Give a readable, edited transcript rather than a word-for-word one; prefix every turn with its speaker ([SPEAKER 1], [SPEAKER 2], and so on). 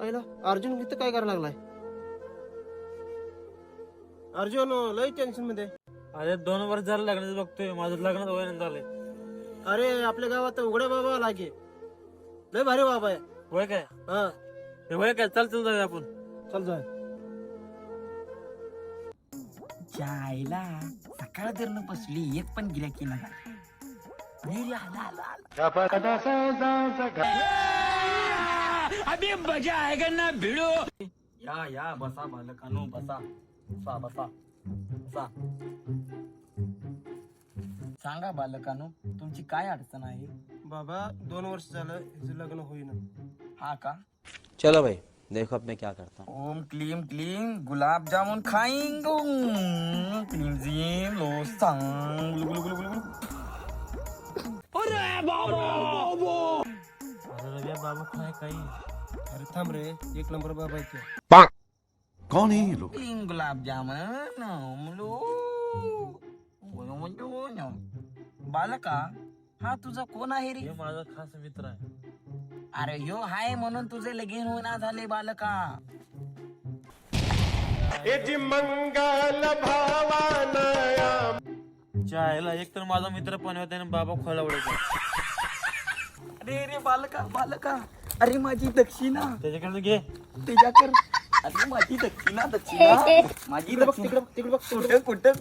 [SPEAKER 1] आईला अर्जुन इथं काय करायला लागलाय? अर्जुन लय टेन्शन मध्ये.
[SPEAKER 2] अरे 2 वर्ष झालं लग्नाचं बघतोय, माझं लग्नात वय झालंय.
[SPEAKER 1] अरे आपल्या गावात उघड्या बाबा लागे, लय भारी बाबा आहे.
[SPEAKER 2] वय काय?
[SPEAKER 1] हा
[SPEAKER 2] हे वय काय? चल जाऊया आपण.
[SPEAKER 1] चल जाय.
[SPEAKER 3] जायला सकाळ जर न बसली एक पण गिऱ्हाईक की नाही. अभी मजा आएगा ना भिडो. या बसा बालकानो, बसा बसा बसा बसा. सांगा बालकानो, तुमची काय अडचण आहे?
[SPEAKER 1] बाबा 2 वर्ष झालं हिचं लग्न होईना.
[SPEAKER 3] हा का?
[SPEAKER 4] चलो भाई देखो अब मैं क्या करता हूँ.
[SPEAKER 3] ओम क्लीम क्लीम गुलाब जामुन खाएंगे. क्लीम जीम लो सांग.
[SPEAKER 2] अरे रव्या बाबा काय काही.
[SPEAKER 1] अरे थांब रे, 1 नंबर बाबा आहे.
[SPEAKER 5] कौन है ये लोग?
[SPEAKER 3] क्लीम गुलाब जामुन बालका, हा तुझा कोण आहे रे?
[SPEAKER 2] हे माझा खास मित्र आहे.
[SPEAKER 3] अरे ह्यो हाय म्हणून तुझे लगीन होईना झाले बालका.
[SPEAKER 2] चायला एक तर माझा मित्र पण होता आणि बाबा खोला उडायचा.
[SPEAKER 3] अरे रे बालका, अरे माझी दक्षिणा
[SPEAKER 2] त्याच्याकडे घे.
[SPEAKER 3] त्याच्याकर. अरे माझी दक्षिणा माझी
[SPEAKER 1] तिकडे बघ, तिकडे बघ, तिकडे बघ.
[SPEAKER 3] कुठं